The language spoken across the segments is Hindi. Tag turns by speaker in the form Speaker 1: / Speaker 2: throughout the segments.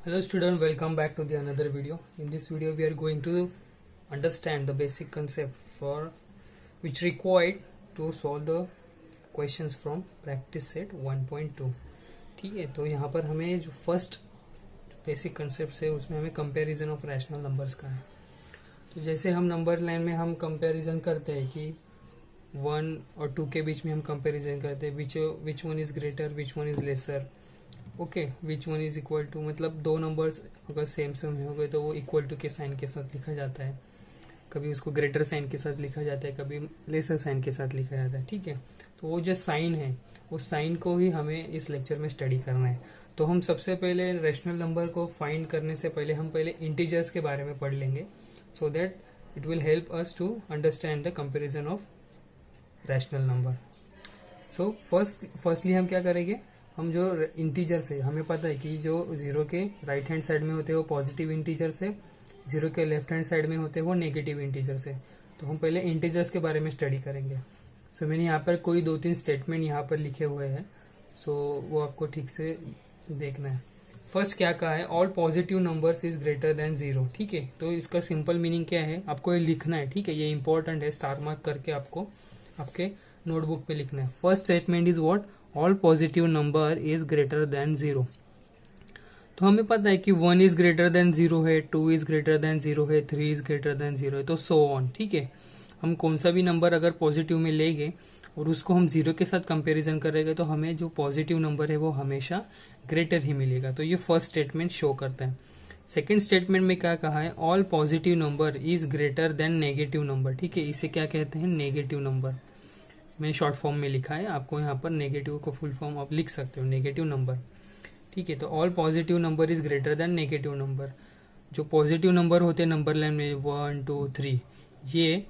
Speaker 1: Hello student, welcome back to the another video. In this video we are going to understand the basic concept for which required to solve the questions from practice set 1.2. ठीक है, तो यहाँ पर हमें जो फर्स्ट बेसिक कंसेप्ट है उसमें हमें कंपैरिजन ऑफ रैशनल नंबर्स का है. तो जैसे हम नंबर लाइन में हम कंपैरिजन करते हैं कि 1 और 2 के बीच में हम कंपैरिजन करते हैं which one is greater which one is lesser. Okay, which one is equal to मतलब दो नंबर्स अगर सेम हो गए तो वो इक्वल टू के साइन के साथ लिखा जाता है. कभी उसको ग्रेटर साइन के साथ लिखा जाता है, कभी लेसर साइन के साथ लिखा जाता है. ठीक है, तो वो जो साइन है उस साइन को ही हमें इस लेक्चर में स्टडी करना है. तो हम सबसे पहले रैशनल नंबर को फाइंड करने से पहले हम पहले इंटीजर्स के बारे में पढ़ लेंगे, so that it will help us to understand the comparison of rational number. So firstly हम क्या करेंगे, हम जो इंटीजर्स है हमें पता है कि जो जीरो के राइट हैंड साइड में होते हैं वो पॉजिटिव इंटीजर्स है, जीरो के लेफ्ट हैंड साइड में होते हैं वो नेगेटिव इंटीजर्स है. तो हम पहले इंटीजर्स के बारे में स्टडी करेंगे. सो मैंने यहाँ पर कोई 2-3 स्टेटमेंट यहाँ पर लिखे हुए हैं, सो वो आपको ठीक से देखना है. फर्स्ट क्या कहा है, all positive numbers is greater than zero. ठीक है, तो इसका सिंपल मीनिंग क्या है आपको ये लिखना है. ठीक है, ये इंपॉर्टेंट है, स्टार मार्क करके आपको आपके नोटबुक पे लिखना है. First statement is what, all positive number is greater than zero. तो हमें पता है कि 1 इज ग्रेटर देन जीरो है, 2 इज ग्रेटर देन जीरो है, 3 इज ग्रेटर देन जीरो है, तो सो ऑन. ठीक है, हम कौन सा भी नंबर अगर पॉजिटिव में लेंगे और उसको हम जीरो के साथ कंपैरिजन करेंगे तो हमें जो पॉजिटिव नंबर है वो हमेशा ग्रेटर ही मिलेगा. तो ये फर्स्ट स्टेटमेंट शो करता है. सेकेंड स्टेटमेंट में क्या कहा है, all positive number is greater than negative number. ठीक है, इसे क्या कहते हैं, नेगेटिव नंबर. मैंने शॉर्ट फॉर्म में लिखा है, आपको यहाँ पर नेगेटिव को फुल फॉर्म आप लिख सकते हो, नेगेटिव नंबर. ठीक है, तो all positive number is greater than negative number. जो पॉजिटिव नंबर होते हैं नंबर लाइन में 1 2 3, ये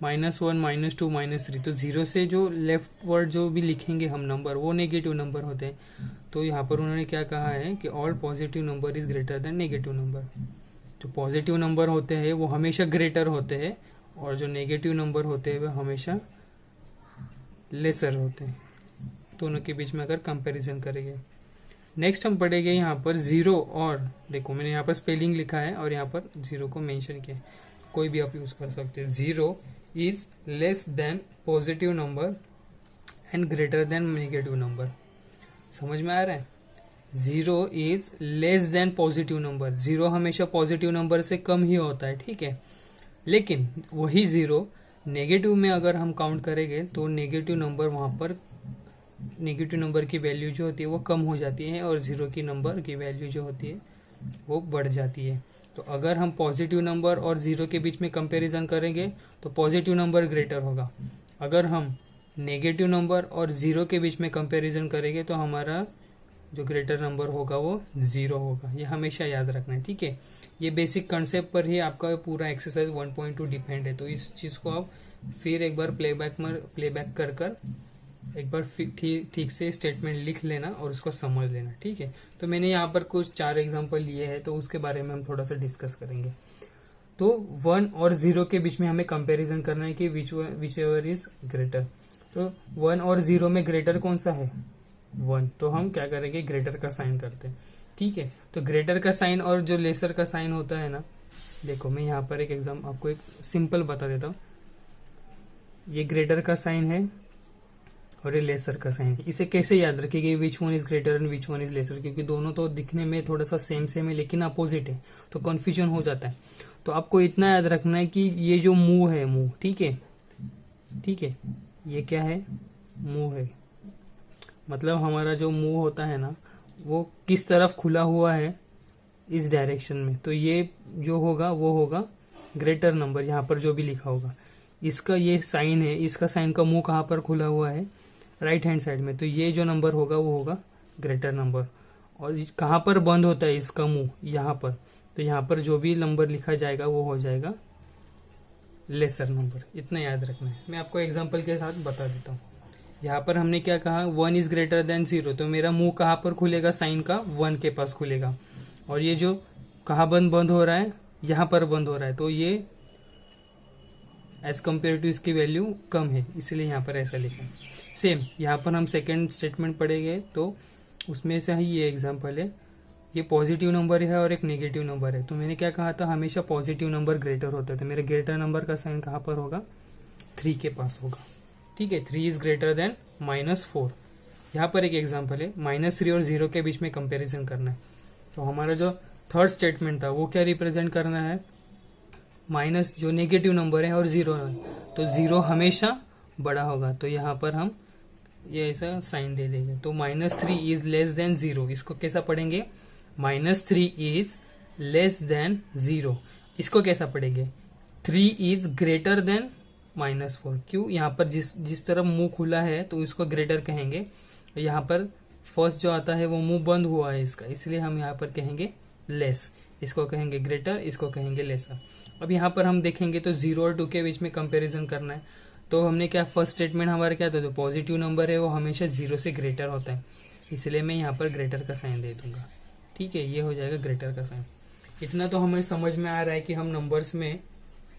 Speaker 1: -1 -2 -3, तो जीरो से जो लेफ्ट वर्ड जो भी लिखेंगे हम नंबर वो नेगेटिव नंबर होते हैं. तो यहाँ पर उन्होंने क्या कहा है कि all positive number is greater than negative number. जो पॉजिटिव नंबर होते हैं वो हमेशा ग्रेटर होते हैं और जो नेगेटिव नंबर होते हैं वो हमेशा लेसर होते हैं. दोनों के बीच में अगर कंपैरिजन करेंगे. नेक्स्ट हम पढ़ेंगे यहाँ पर जीरो, और देखो मैंने यहाँ पर स्पेलिंग लिखा है और यहाँ पर जीरो को मेंशन किया है, कोई भी आप यूज कर सकते हैं. Zero is less than positive number and greater than negative number. समझ में आ रहा है, zero is less than positive number. Zero हमेशा पॉजिटिव नंबर से कम ही होता है. ठीक है, लेकिन वही जीरो नेगेटिव में अगर हम काउंट करेंगे तो नेगेटिव नंबर वहां पर नेगेटिव नंबर की वैल्यू जो होती है वो कम हो जाती है और जीरो की नंबर की वैल्यू जो होती है वो बढ़ जाती है. तो अगर हम पॉजिटिव नंबर और जीरो के बीच में कंपैरिजन करेंगे तो पॉजिटिव नंबर ग्रेटर होगा. अगर हम नेगेटिव नंबर और जीरो के बीच में कंपैरिजन करेंगे तो हमारा जो ग्रेटर नंबर होगा वो जीरो होगा. ये हमेशा याद रखना है. ठीक है, ये बेसिक कंसेप्ट पर ही आपका पूरा एक्सरसाइज 1.2 डिपेंड है. तो इस चीज को आप फिर एक बार प्लेबैक कर एक बार ठीक से स्टेटमेंट लिख लेना और उसको समझ लेना. ठीक है, तो मैंने यहाँ पर कुछ 4 एग्जांपल लिए हैं तो उसके बारे में हम थोड़ा सा डिस्कस करेंगे. तो 1 और 0 के बीच में हमें कंपेरिजन करना है कि विच एवर इज ग्रेटर. तो 1 और 0 में ग्रेटर कौन सा है, 1. तो हम क्या करेंगे, ग्रेटर का साइन करते हैं. ठीक है, तो ग्रेटर का साइन और जो लेसर का साइन होता है ना, देखो मैं यहाँ पर एक एग्जाम आपको एक सिंपल बता देता हूँ. ये ग्रेटर का साइन है और ये लेसर का साइन है. इसे कैसे याद रखेंगे, विच one is greater and which one is laser, क्योंकि दोनों तो दिखने में थोड़ा सा सेम है लेकिन अपोजिट है, तो कंफ्यूजन हो जाता है. तो आपको इतना याद रखना है कि ये जो मुंह है, मुंह, ठीक है, ठीक है, ये क्या है, मुंह है. मतलब हमारा जो मुंह होता है ना वो किस तरफ खुला हुआ है, इस डायरेक्शन में. तो ये जो होगा वो होगा ग्रेटर नंबर. यहाँ पर जो भी लिखा होगा इसका ये साइन है, इसका साइन का मुंह कहाँ पर खुला हुआ है, राइट हैंड साइड में. तो ये जो नंबर होगा वो होगा ग्रेटर नंबर. और कहाँ पर बंद होता है इसका मुंह, यहाँ पर. तो यहाँ पर जो भी नंबर लिखा जाएगा वो हो जाएगा लेसर नंबर. इतना याद रखना है. मैं आपको एग्जाम्पल के साथ बता देता हूँ. यहाँ पर हमने क्या कहा, 1 इज ग्रेटर देन 0, तो मेरा मुंह कहाँ पर खुलेगा, साइन का 1 के पास खुलेगा. और ये जो कहाँ बंद हो रहा है, यहाँ पर बंद हो रहा है, तो ये एज कम्पेयर टू इसकी वैल्यू कम है, इसलिए यहाँ पर ऐसा लिखा है. सेम यहाँ पर हम सेकेंड स्टेटमेंट पढ़ेंगे तो उसमें से ही ये एग्जाम्पल है. ये पॉजिटिव नंबर है और एक नेगेटिव नंबर है। तो मैंने क्या कहा था, हमेशा पॉजिटिव नंबर ग्रेटर होता है। तो मेरे ग्रेटर नंबर का साइन कहाँ पर होगा, 3 के पास होगा। ठीक है, 3 इज ग्रेटर देन -4। यहाँ पर एक एग्जाम्पल है, -3 और 0 के बीच में कंपेरिजन करना है। तो हमारा जो थर्ड स्टेटमेंट था वो क्या रिप्रेजेंट करना है, माइनस जो नेगेटिव नंबर है और 0 है, तो 0 हमेशा बड़ा होगा। तो यहाँ पर हम ये ऐसा साइन दे देंगे। तो -3 इज लेस देन 0, इसको कैसा पढ़ेंगे, -3 इज लेस देन 0। इसको कैसा पढ़ेंगे, 3 इज ग्रेटर देन -4। क्यों, यहाँ पर जिस तरफ मुंह खुला है तो इसको ग्रेटर कहेंगे। यहाँ पर फर्स्ट जो आता है वो मुंह बंद हुआ है इसका, इसलिए हम यहाँ पर कहेंगे लेस। इसको कहेंगे ग्रेटर, इसको कहेंगे लेसर। अब यहाँ पर हम देखेंगे तो 0 और 2 के बीच में कंपैरिजन करना है। तो हमने क्या, फर्स्ट स्टेटमेंट हमारा क्या था, जो पॉजिटिव नंबर है वो हमेशा 0 से ग्रेटर होता है, इसलिए मैं यहाँ पर ग्रेटर का साइन दे दूंगा। ठीक है, ये हो जाएगा ग्रेटर का साइन। इतना तो हमें समझ में आ रहा है कि हम नंबर्स में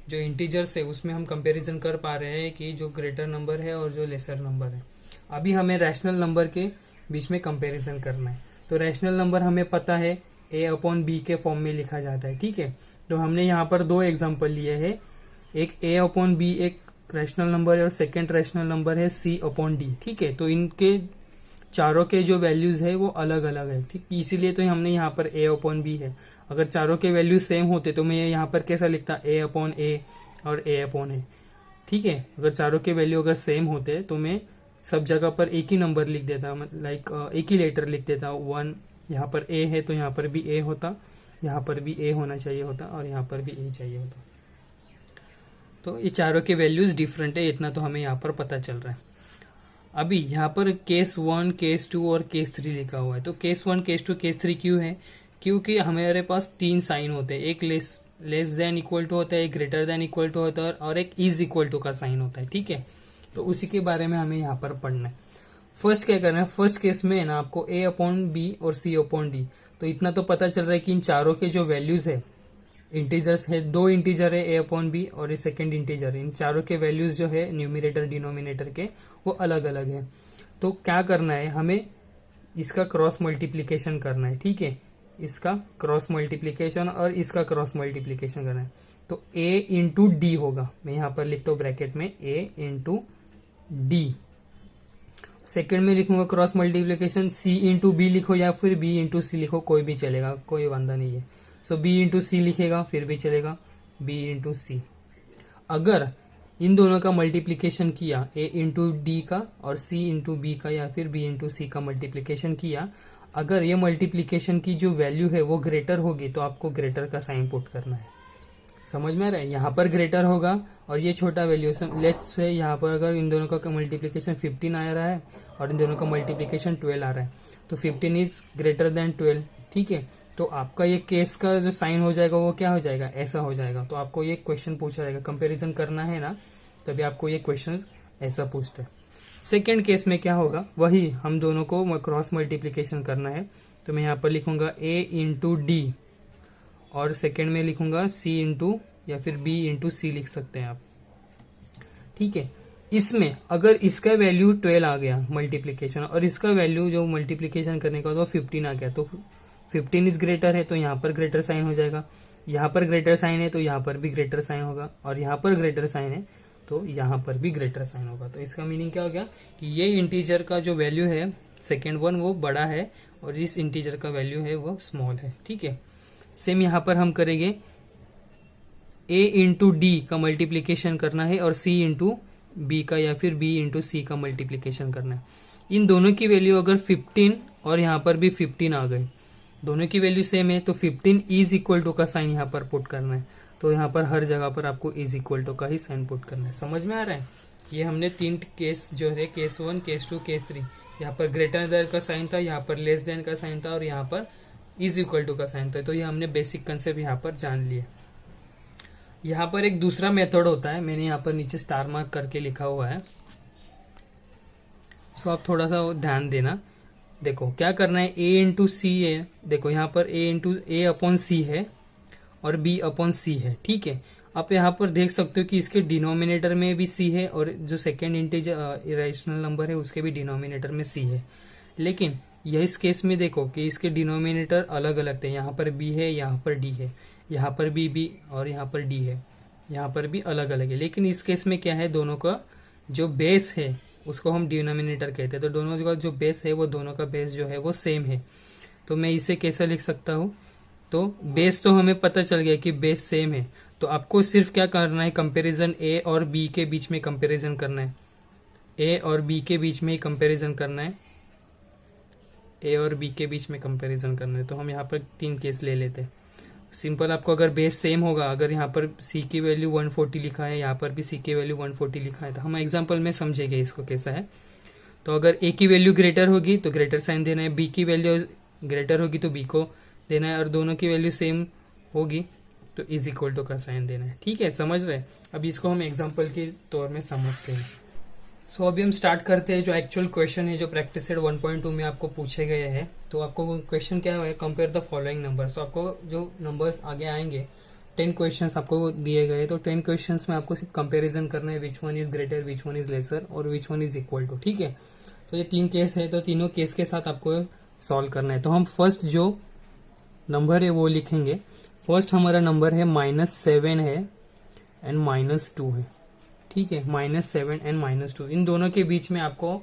Speaker 1: जो इंटीजर्स है उसमें हम कंपैरिजन कर पा रहे हैं कि जो ग्रेटर नंबर है और जो लेसर नंबर है। अभी हमें रैशनल नंबर के बीच में कंपैरिजन करना है। तो रैशनल नंबर हमें पता है a/b के फॉर्म में लिखा जाता है। ठीक है, तो हमने यहाँ पर 2 एग्जांपल लिए हैं, एक a/b एक रैशनल नंबर है और सेकेंड रैशनल नंबर है c/d। ठीक है, तो इनके चारों के जो वैल्यूज है वो अलग अलग है। ठीक, इसीलिए तो हमने यहाँ पर a/b है। अगर चारों के वैल्यू सेम होते तो मैं यहाँ पर कैसा लिखता, a/a और a/a। ठीक है, अगर चारों के वैल्यू अगर सेम होते तो मैं सब जगह पर एक ही नंबर लिख देता, लाइक एक ही लेटर लिख देता। 1 यहाँ पर a है तो यहाँ पर भी a होता, यहाँ पर भी a होना चाहिए होता और यहाँ पर भी a चाहिए होता। तो ये चारों के वैल्यूज डिफरेंट है, इतना तो हमें यहाँ पर पता चल रहा है। अभी यहाँ पर केस 1, केस 2 और केस 3 लिखा हुआ है। तो केस 1, केस 2, केस 3 क्यों है, क्योंकि हमारे पास 3 साइन होते हैं, एक लेस देन इक्वल टू होता है, एक ग्रेटर देन इक्वल टू होता है और एक इज इक्वल टू का साइन होता है। ठीक है, तो उसी के बारे में हमें यहाँ पर पढ़ना है। फर्स्ट क्या करना है, फर्स्ट केस में ना आपको a/b और c/d। तो इतना तो पता चल रहा है कि इन चारों के जो वैल्यूज है, इंटीजर्स है, 2 इंटीजर है a/b और ये सेकेंड इंटीजर है, इन चारों के वैल्यूज जो है न्यूमिनेटर डिनोमिनेटर के वो अलग अलग है। तो क्या करना है, हमें इसका क्रॉस मल्टीप्लीकेशन करना है। ठीक है, इसका क्रॉस मल्टीप्लीकेशन और इसका क्रॉस मल्टीप्लीकेशन करना है। तो a/d होगा, मैं यहाँ पर लिखता हूँ ब्रैकेट में a/d। सेकेंड में लिखूंगा क्रॉस मल्टीप्लीकेशन, c/b लिखो या फिर b/c लिखो, कोई भी चलेगा, कोई वांधा नहीं है। सो b/c लिखेगा फिर भी चलेगा, b/c। अगर इन दोनों का मल्टीप्लीकेशन किया, a/d का और c/b का या फिर b/c का मल्टीप्लीकेशन किया, अगर ये मल्टीप्लीकेशन की जो वैल्यू है वो ग्रेटर होगी तो आपको ग्रेटर का साइन पुट करना है। समझ में आ रहा है, यहाँ पर ग्रेटर होगा और ये छोटा वैल्यू, लेट्स से यहाँ पर अगर इन दोनों का मल्टीप्लीकेशन 15 आ रहा है और इन दोनों का मल्टीप्लीकेशन 12 आ रहा है, तो 15 इज ग्रेटर देन 12। ठीक है, तो आपका ये केस का जो साइन हो जाएगा वो क्या हो जाएगा, ऐसा हो जाएगा। तो आपको ये क्वेश्चन पूछा जाएगा, कंपेरिजन करना है ना, तभी आपको ये क्वेश्चन ऐसा पूछते हैं। सेकेंड केस में क्या होगा, वही हम दोनों को क्रॉस मल्टीप्लीकेशन करना है। तो मैं यहाँ पर लिखूंगा a/d और सेकेंड में लिखूंगा c या फिर b/c लिख सकते हैं आप। ठीक है, इसमें अगर इसका वैल्यू 12 आ गया मल्टीप्लीकेशन और इसका वैल्यू जो मल्टीप्लीकेशन करने का वो 15 आ गया, तो 15 इज ग्रेटर है तो यहाँ पर ग्रेटर साइन हो जाएगा, यहाँ पर ग्रेटर साइन है तो यहाँ पर भी ग्रेटर साइन होगा और यहाँ पर ग्रेटर साइन है तो यहाँ पर भी ग्रेटर साइन होगा। तो इसका मीनिंग क्या हो गया कि ये इंटीजर का जो वैल्यू है सेकेंड वन वो बड़ा है और इस इंटीजर का वैल्यू है वो स्मॉल है। ठीक है, सेम यहाँ पर हम करेंगे a/d का मल्टीप्लीकेशन करना है और c/b का या फिर b/c का मल्टीप्लीकेशन करना है। इन दोनों की वैल्यू अगर 15 और यहाँ पर भी 15 आ गए, दोनों की वैल्यू सेम है तो 15 इज इक्वल टू का साइन यहाँ पर पुट करना है। तो यहाँ पर हर जगह पर आपको इज इक्वल टू का ही साइन पुट करना है। समझ में आ रहा है, ये हमने 3 केस जो है, केस 1, केस 2, केस 3, यहाँ पर ग्रेटर देन का साइन था, यहाँ पर लेस देन का साइन था और यहाँ पर इज इक्वल टू का साइन था। तो ये हमने बेसिक कंसेप्ट यहाँ पर जान लिए। यहाँ पर एक दूसरा मेथड होता है, मैंने यहाँ पर नीचे स्टार मार्क करके लिखा हुआ है, तो आप थोड़ा सा ध्यान देना। देखो क्या करना है, a/c है, देखो यहाँ पर a/c है और b/c है। ठीक है, आप यहाँ पर देख सकते हो कि इसके डिनोमिनेटर में भी c है और जो सेकेंड इंटीजर इरेशनल नंबर है उसके भी डिनोमिनेटर में c है। लेकिन यह इस केस में देखो कि इसके डिनोमिनेटर अलग अलग थे, यहाँ पर b है, यहाँ पर d है, यहाँ पर भी b और यहाँ पर d है, यहाँ पर भी अलग अलग है। लेकिन इस केस में क्या है, दोनों का जो बेस है उसको हम डिनोमिनेटर कहते हैं। तो दोनों का जो बेस है वो दोनों का बेस जो है वो सेम है। तो मैं इसे कैसे लिख सकता हूँ, तो बेस तो हमें पता चल गया कि बेस सेम है। तो आपको सिर्फ क्या करना है, कंपैरिजन ए और बी के बीच में कंपैरिजन करना है, ए और बी के बीच में कंपैरिजन करना है, ए और बी के बीच में कंपैरिजन करना है। तो हम यहाँ पर 3 केस ले लेते हैं। सिंपल, आपको अगर बेस सेम होगा, अगर यहाँ पर सी की वैल्यू 140 लिखा है, यहाँ पर भी सी की वैल्यू 140 लिखा है, तो हम एग्जाम्पल में समझेंगे इसको कैसा है। तो अगर ए की वैल्यू ग्रेटर होगी तो ग्रेटर साइन देना है, बी की वैल्यू ग्रेटर होगी तो बी को देना है, और दोनों की वैल्यू सेम होगी तो इज इक्वल टू का साइन देना है। ठीक है, समझ रहे हैं। अब इसको हम एग्जाम्पल के तौर में समझते हैं। सो अभी हम स्टार्ट करते हैं जो एक्चुअल क्वेश्चन है, जो प्रैक्टिस सेट 1.2 में आपको पूछे गए हैं। तो आपको क्वेश्चन क्या है, कंपेयर द फॉलोइंग नंबर। तो आपको जो नंबर्स आगे आएंगे, 10 क्वेश्चंस आपको दिए गए, तो 10 क्वेश्चंस में आपको सिर्फ कंपैरिजन करना है, which one is greater, which one is lesser और which one is equal to. ठीक है, तो ये 3 केस है, तो तीनों केस के साथ आपको सॉल्व करना है। तो हम फर्स्ट जो नंबर है वो लिखेंगे। फर्स्ट हमारा नंबर है -7 है एंड -2 है। ठीक है, -7 एंड -2, इन दोनों के बीच में आपको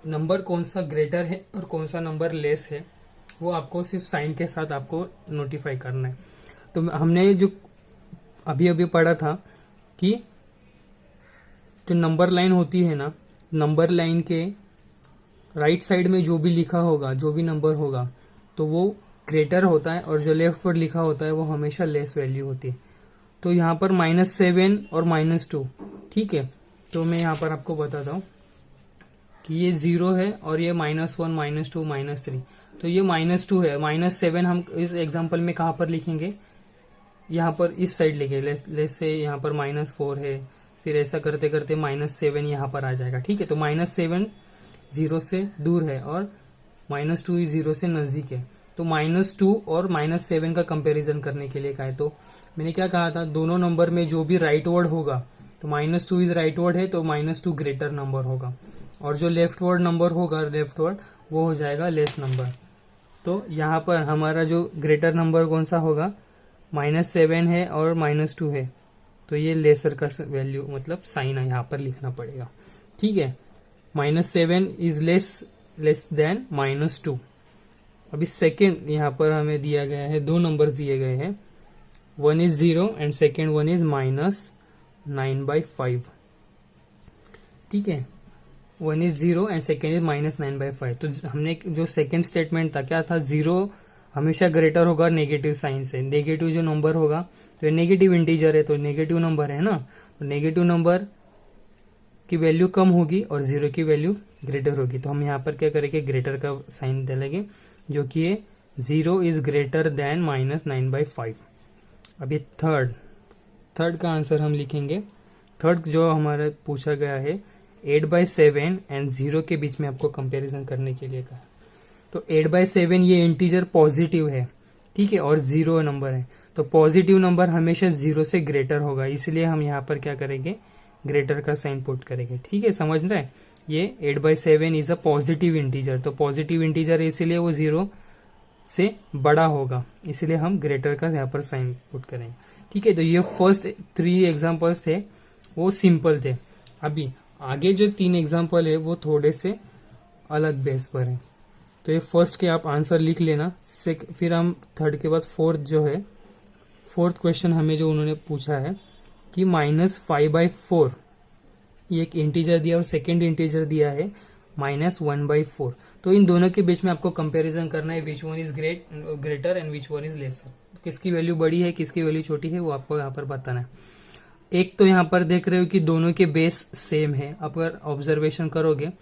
Speaker 1: नंबर कौन सा ग्रेटर है और कौन सा नंबर लेस है वो आपको सिर्फ साइन के साथ आपको नोटिफाई करना है। तो हमने जो अभी अभी पढ़ा था कि जो नंबर लाइन होती है ना, नंबर लाइन के राइट साइड में जो भी लिखा होगा, जो भी नंबर होगा, तो वो ग्रेटर होता है, और जो लेफ्ट पर लिखा होता है वो हमेशा लेस वैल्यू होती है। तो यहाँ पर -7 और -2, ठीक है। तो मैं यहाँ पर आपको बताता हूँ कि ये 0 है और ये -1, -2, -3, तो ये -2 है। -7 हम इस एग्जांपल में कहाँ पर लिखेंगे, यहाँ पर इस साइड लिखेंगे, लेस से यहाँ पर -4 है, फिर ऐसा करते करते -7 यहाँ पर आ जाएगा। ठीक है, तो -7 0 से दूर है और -2 0 से नजदीक है। तो -2 और -7 का कंपैरिजन करने के लिए कहा है, तो मैंने क्या कहा था, दोनों नंबर में जो भी राइट वर्ड होगा, तो -2 इज राइट वर्ड है, तो -2 ग्रेटर नंबर होगा, और जो लेफ्ट वर्ड नंबर होगा, लेफ्ट वर्ड, वो हो जाएगा लेस नंबर। तो यहाँ पर हमारा जो ग्रेटर नंबर कौन सा होगा, -7 है और -2 है, तो ये लेसर का वैल्यू मतलब साइन यहाँ पर लिखना पड़ेगा। ठीक है, -7 इज लेस देन -2। अभी सेकेंड यहाँ पर हमें दिया गया है, 2 नंबर्स दिए गए हैं, 1 इज 0 एंड सेकेंड 1 इज -9/5। ठीक है, 1 इज 0 एंड सेकेंड इज -9/5। तो हमने जो सेकेंड स्टेटमेंट था क्या था, 0 हमेशा ग्रेटर होगा नेगेटिव साइन से। नेगेटिव जो नंबर होगा, तो नेगेटिव इंटीजर है, तो नेगेटिव नंबर है ना, तो नेगेटिव नंबर की वैल्यू कम होगी और 0 की वैल्यू ग्रेटर होगी। तो हम यहाँ पर क्या करेंगे, ग्रेटर का साइन डालेंगे, जो कि ये 0 इज ग्रेटर देन -9/5। अभी थर्ड का आंसर हम लिखेंगे। थर्ड जो हमारा पूछा गया है, 8/7 एंड 0 के बीच में आपको कंपैरिजन करने के लिए कहा। तो 8/7 ये इंटीजर पॉजिटिव है, ठीक है, और 0 नंबर है, तो पॉजिटिव नंबर हमेशा 0 से ग्रेटर होगा, इसलिए हम यहाँ पर क्या करेंगे, ग्रेटर का साइन पुट करेंगे। ठीक है, समझ रहे हैं। ये 8/7 इज अ पॉजिटिव इंटीजर, तो पॉजिटिव इंटीजर है इसीलिए वो 0 से बड़ा होगा, इसलिए हम ग्रेटर का यहाँ पर साइन पुट करेंगे। ठीक है, तो ये फर्स्ट 3 एग्जांपल्स थे वो सिंपल थे। अभी आगे जो 3 एग्जांपल है वो थोड़े से अलग बेस पर है। तो ये फर्स्ट के आप आंसर लिख लेना, फिर हम थर्ड के बाद फोर्थ क्वेश्चन हमें जो उन्होंने पूछा है कि -5/4, ये एक इंटीजर दिया और सेकेंड इंटीजर दिया है -1/4। तो इन दोनों के बीच में आपको कंपैरिजन करना है, which one is greater and which one is laser, किसकी वैल्यू बड़ी है किसकी वैल्यू छोटी है वो आपको यहाँ पर बताना है। एक तो यहाँ पर देख रहे हो कि दोनों के बेस सेम है, अगर ऑब्जर्वेशन करोगे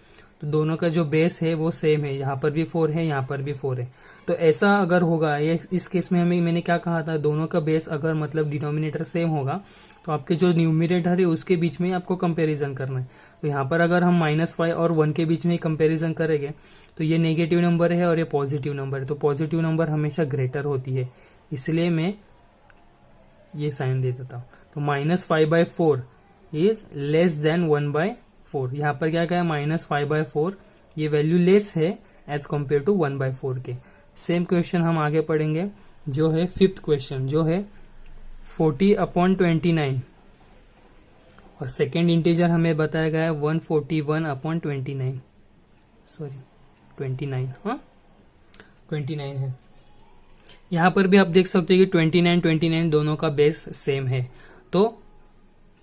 Speaker 1: तो दोनों का जो बेस है वो सेम है, यहाँ पर भी 4 है, यहाँ पर भी 4 है। तो ऐसा अगर होगा, ये इस केस में मैंने क्या कहा था, दोनों का बेस अगर मतलब डिनोमिनेटर सेम होगा तो आपके जो न्यूमिनेटर है उसके बीच में आपको कंपैरिजन करना है। तो यहाँ पर अगर हम -5 और 1 के बीच में कंपैरिजन करेंगे तो ये नेगेटिव नंबर है और ये पॉजिटिव नंबर है, तो पॉजिटिव नंबर हमेशा ग्रेटर होती है, इसलिए मैं ये साइन दे देता हूँ। तो -5/4 इज लेस देन 1/4। यहाँ पर क्या कहा है, -5/4 ये वैल्यू लेस है एज कम्पेयर टू 1/4 के। सेम क्वेश्चन हम आगे पढ़ेंगे, जो है 5th क्वेश्चन, जो है 40/29 और सेकेंड इंटीजर हमें बताया गया है 141/29, सॉरी 29, हाँ 29 है। यहां पर भी आप देख सकते हो कि 29 दोनों का बेस सेम है, तो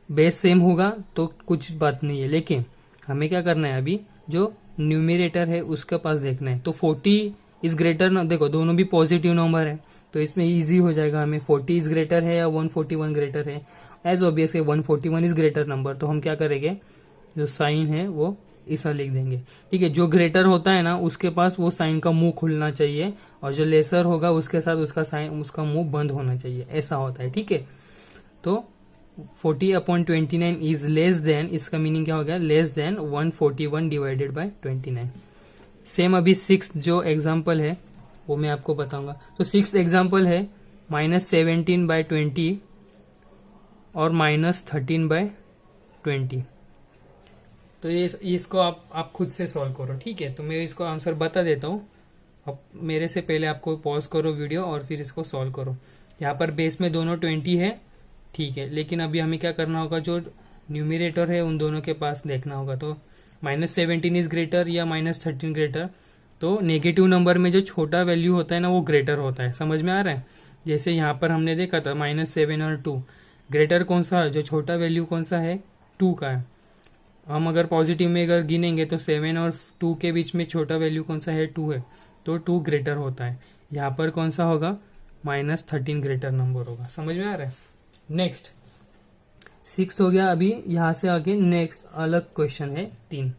Speaker 1: बेस सेम होगा तो कुछ बात नहीं है, लेकिन हमें क्या करना है, अभी जो न्यूमिरेटर है उसके पास देखना है। तो 40 इज ग्रेटर ना, देखो दोनों भी पॉजिटिव नंबर है तो इसमें इजी हो जाएगा हमें, 40 इज ग्रेटर है या 141 ग्रेटर है। As obvious 141 is greater number, तो हम क्या करेंगे, जो साइन है वो ऐसा लिख देंगे, ठीक है। जो ग्रेटर होता है ना उसके पास वो साइन का मुंह खुलना चाहिए, और जो लेसर होगा उसके साथ उसका साइन, उसका मुंह बंद होना चाहिए, ऐसा होता है, ठीक है। तो 40/29 इज लेस देन, इसका मीनिंग क्या हो गया, less than 141 divided by 29। Same अभी 6th जो एग्जाम्पल है वो मैं आपको बताऊंगा। तो 6th एग्जाम्पल है -17/20 और -13/20। तो ये इसको आप खुद से सॉल्व करो, ठीक है। तो मैं इसको आंसर बता देता हूँ, अब मेरे से पहले आपको पॉज करो वीडियो और फिर इसको सॉल्व करो। यहाँ पर बेस में दोनों 20 है, ठीक है, लेकिन अभी हमें क्या करना होगा, जो न्यूमिरेटर है उन दोनों के पास देखना होगा। तो -17 इज ग्रेटर या -13 ग्रेटर, तो नेगेटिव नंबर में जो छोटा वैल्यू होता है ना वो ग्रेटर होता है, समझ में आ रहा है। जैसे यहाँ पर हमने देखा था -7 और 2, ग्रेटर कौन सा है, जो छोटा वैल्यू कौन सा है, 2 का है। हम अगर पॉजिटिव में अगर गिनेंगे तो 7 और 2 के बीच में छोटा वैल्यू कौन सा है, 2 है, तो 2 ग्रेटर होता है। यहाँ पर कौन सा होगा, -13 ग्रेटर नंबर होगा, समझ में आ रहा है। नेक्स्ट 6 हो गया। अभी यहां से आगे नेक्स्ट अलग क्वेश्चन है 3,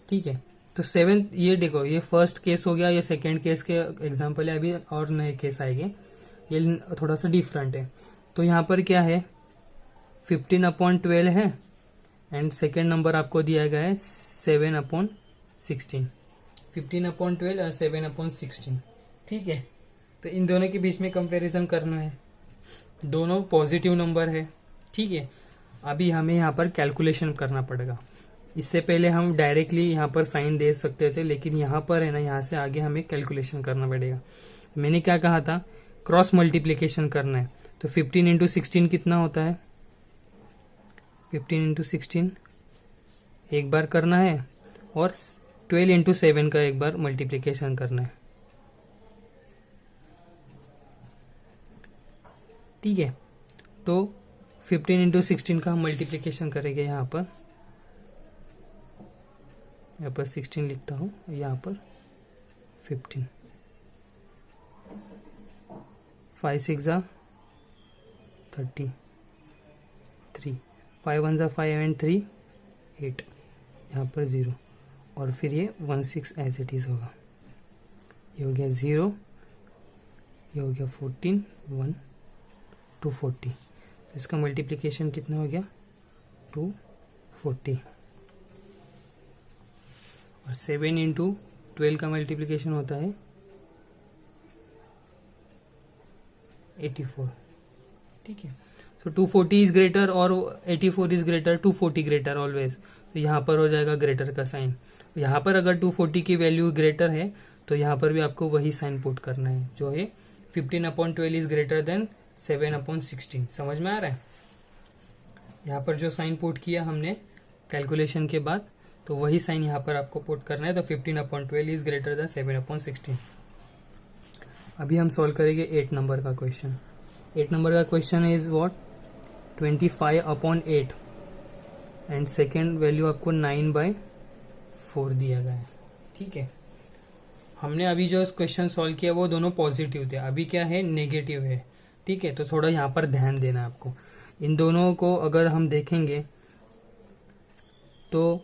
Speaker 1: ठीक है। तो 7th, ये देखो ये फर्स्ट केस हो गया, ये सेकेंड केस के एग्जाम्पल है, अभी और नए केस आएंगे, ये थोड़ा सा डिफरेंट है। तो यहाँ पर क्या है, 15/12 है एंड सेकेंड नंबर आपको दिया गया है 7/16, 15/12 और 7/16, ठीक है। तो इन दोनों के बीच में कंपैरिजन करना है, दोनों पॉजिटिव नंबर है, ठीक है। अभी हमें यहाँ पर कैलकुलेशन करना पड़ेगा। इससे पहले हम डायरेक्टली यहाँ पर साइन दे सकते थे, लेकिन यहाँ पर है ना, यहाँ से आगे हमें कैलकुलेशन करना पड़ेगा। मैंने क्या कहा था, क्रॉस मल्टीप्लीकेशन करना है। तो 15 × 16 कितना होता है, 15 × 16 एक बार करना है, और 12 × 7 का एक बार मल्टीप्लीकेशन करना है, ठीक है। तो 15 × 16 का हम मल्टीप्लीकेशन करेंगे, यहाँ पर 16 लिखता हूँ, यहाँ पर 15, 5 6 = 30, 3 5 1 = 5 and 3 8, यहाँ पर 0, और फिर ये 16 एज इट इज होगा। ये हो गया 0, ये हो गया 14, 1 240। तो इसका मल्टीप्लिकेशन कितना हो गया, 240, और 7 × 12 का मल्टीप्लिकेशन होता है 84, ठीक है। तो 240 इज ग्रेटर और 84 इज ग्रेटर, 240 ग्रेटर ऑलवेज। तो यहाँ पर हो जाएगा ग्रेटर का साइन। यहाँ पर अगर 240 की वैल्यू ग्रेटर है तो यहाँ पर भी आपको वही साइन पुट करना है, जो है 15/12 इज ग्रेटर देन 7/16। समझ में आ रहा है। यहाँ पर जो साइन पुट किया हमने कैलकुलेशन के बाद, तो वही साइन यहाँ पर आपको पुट करना है। तो 15/12 इज ग्रेटर देन 7/16। अभी हम सॉल्व करेंगे 8 नंबर का क्वेश्चन। 8 नंबर का question is what, 25/8 and second value आपको 9/4 दिया गया है, ठीक है। हमने अभी जो क्वेश्चन सॉल्व किया वो दोनों पॉजिटिव थे, अभी क्या है, नेगेटिव है, ठीक है। तो थोड़ा यहाँ पर ध्यान देना है आपको। इन दोनों को अगर हम देखेंगे तो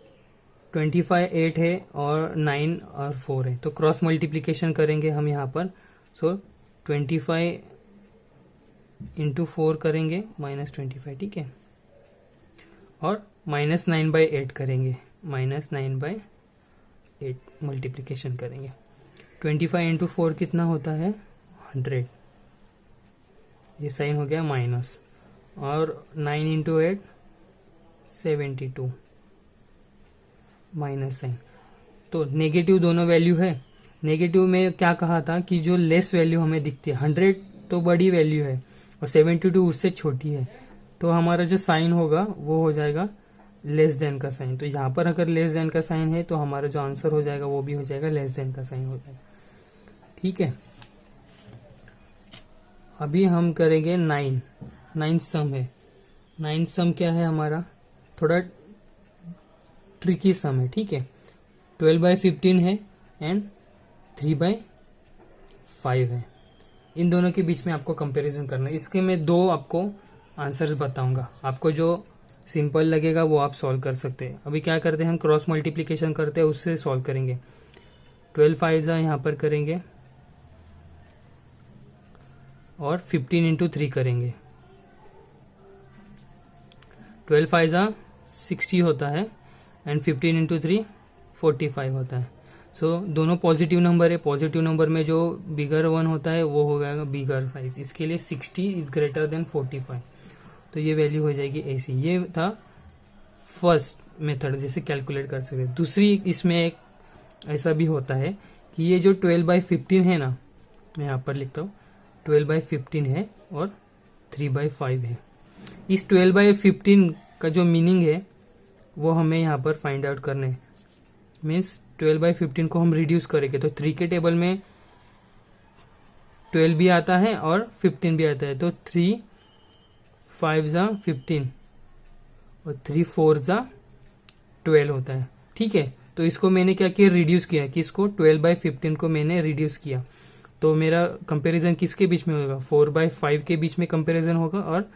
Speaker 1: 25/8 है और 9 और 4 है, तो क्रॉस मल्टीप्लीकेशन करेंगे हम यहाँ पर। सो 25 × 4 करेंगे -25, ठीक है, और -9/8 करेंगे, -9/8 मल्टीप्लीकेशन करेंगे। 25 × 4 कितना होता है, 100, ये साइन हो गया माइनस, और 9 × 8 72 माइनस साइन। तो नेगेटिव दोनों वैल्यू है। नेगेटिव में क्या कहा था कि जो लेस वैल्यू हमें दिखती है, 100 तो बड़ी वैल्यू है और 72 उससे छोटी है, तो हमारा जो साइन होगा वो हो जाएगा लेस देन का साइन। तो यहाँ पर अगर लेस देन का साइन है तो हमारा जो आंसर हो जाएगा वो भी हो जाएगा लेस देन का साइन हो जाएगा। ठीक है, अभी हम करेंगे 9th सम है। 9th सम क्या है हमारा, थोड़ा ट्रिकी सम है। ठीक है, 12/15 है एंड 3/5 है। इन दोनों के बीच में आपको कंपैरिजन करना है। इसके मैं दो आपको आंसर्स बताऊंगा, आपको जो सिंपल लगेगा वो आप सॉल्व कर सकते हैं। अभी क्या करते हैं, हम क्रॉस मल्टीप्लीकेशन करते हैं, उससे सॉल्व करेंगे। 12/5 यहाँ पर करेंगे और 15 × 3 करेंगे। 12/5 60 होता है एंड 15 × 3 45 होता है। सो दोनों पॉजिटिव नंबर है। पॉजिटिव नंबर में जो बिगर वन होता है वो हो जाएगा बिगर साइज। इसके लिए 60 इज ग्रेटर देन 45, तो ये वैल्यू हो जाएगी ऐसी। ये था फर्स्ट मेथड जिसे कैलकुलेट कर सकते हैं। दूसरी इसमें एक ऐसा भी होता है कि ये जो 12/15 है ना, मैं यहाँ पर लिखता हूँ 12/15 है और 3/5 है। इस 12/15 का जो मीनिंग है वो हमें यहाँ पर फाइंड आउट करना है। मीन्स 12/15 को हम रिड्यूस करेंगे तो 3 के टेबल में 12 भी आता है और 15 भी आता है, तो 3/5 15 और 3/4 12 होता है। ठीक है, तो इसको मैंने क्या किया, रिड्यूस किया। किसको, 12/15 को मैंने रिड्यूस किया। तो मेरा कंपैरिजन किसके बीच में होगा, 4/5 के बीच में कंपैरिजन होगा और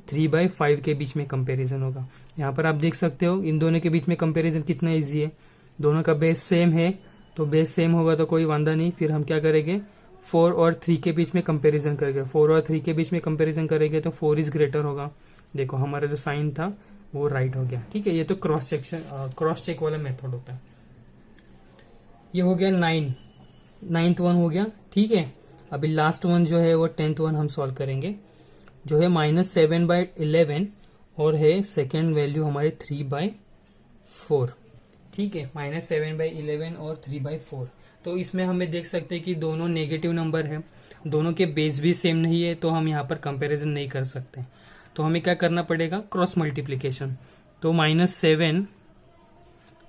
Speaker 1: 3/5 के बीच में कंपैरिजन होगा। यहाँ पर आप देख सकते हो इन दोनों के बीच में कंपैरिजन कितना इजी है। दोनों का बेस सेम है, तो बेस सेम होगा तो कोई वांदा नहीं। फिर हम क्या करेंगे, 4 और 3 के बीच में कंपैरिजन करेंगे। 4 और 3 के बीच में कंपैरिजन करेंगे तो 4 इज ग्रेटर होगा। देखो हमारा जो साइन था वो राइट हो गया। ठीक है, ये तो क्रॉस चेक वाला मेथड होता है। ये हो गया 9th वन हो गया। ठीक है, अभी लास्ट वन जो है वो 10th वन हम सॉल्व करेंगे, जो है -7/11 और है सेकेंड वैल्यू हमारे 3/4। ठीक है, -7/11 और 3/4। तो इसमें हमें देख सकते हैं कि दोनों नेगेटिव नंबर है, दोनों के बेस भी सेम नहीं है, तो हम यहाँ पर कंपैरिजन नहीं कर सकते। तो हमें क्या करना पड़ेगा, क्रॉस मल्टीप्लीकेशन। तो -7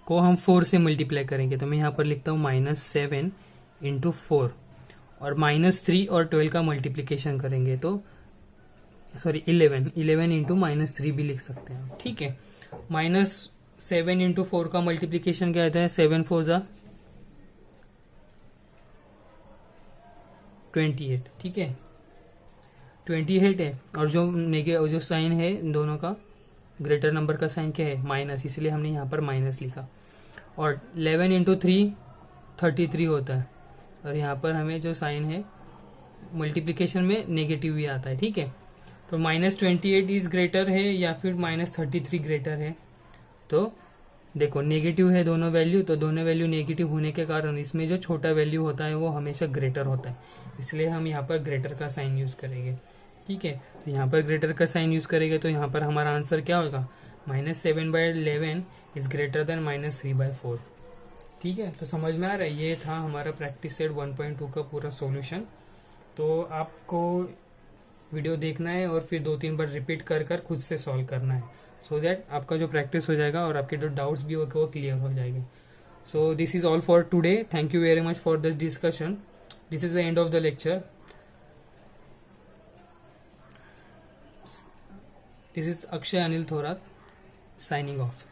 Speaker 1: को हम 4 से मल्टीप्लाई करेंगे, तो मैं यहाँ पर लिखता हूँ -7 × 4 और -3 और 12 का मल्टीप्लीकेशन करेंगे तो 11 × -3 भी लिख सकते हैं। ठीक है, -7 × 4 का मल्टीप्लीकेशन क्या आता है, 7×4 = 28। ठीक है, 28 है और जो साइन है दोनों का ग्रेटर नंबर का साइन क्या है, माइनस, इसलिए हमने यहाँ पर माइनस लिखा। और 11 × 3 33 होता है और यहाँ पर हमें जो साइन है मल्टीप्लिकेशन में नेगेटिव भी आता है। ठीक है, तो -28 इज ग्रेटर है या फिर -33 ग्रेटर है। तो देखो नेगेटिव है दोनों वैल्यू, तो दोनों वैल्यू नेगेटिव होने के कारण इसमें जो छोटा वैल्यू होता है वो हमेशा ग्रेटर होता है, इसलिए हम यहाँ पर ग्रेटर का साइन यूज करेंगे। ठीक है, तो यहाँ पर ग्रेटर का साइन यूज करेंगे तो यहाँ पर हमारा आंसर क्या होगा, -7/11 इज ग्रेटर देन -3/4। ठीक है, तो समझ में आ रहा है। ये था हमारा प्रैक्टिस सेट 1.2 का पूरा सॉल्यूशन। तो आपको वीडियो देखना है और फिर 2-3 बार रिपीट कर कर खुद से सॉल्व करना है, सो दैट आपका जो प्रैक्टिस हो जाएगा और आपके जो डाउट्स भी होगा वो क्लियर हो जाएंगे। So this is all for today. Thank you very much for this discussion. This is the end of the lecture. This is Akshay Anil Thorat signing off.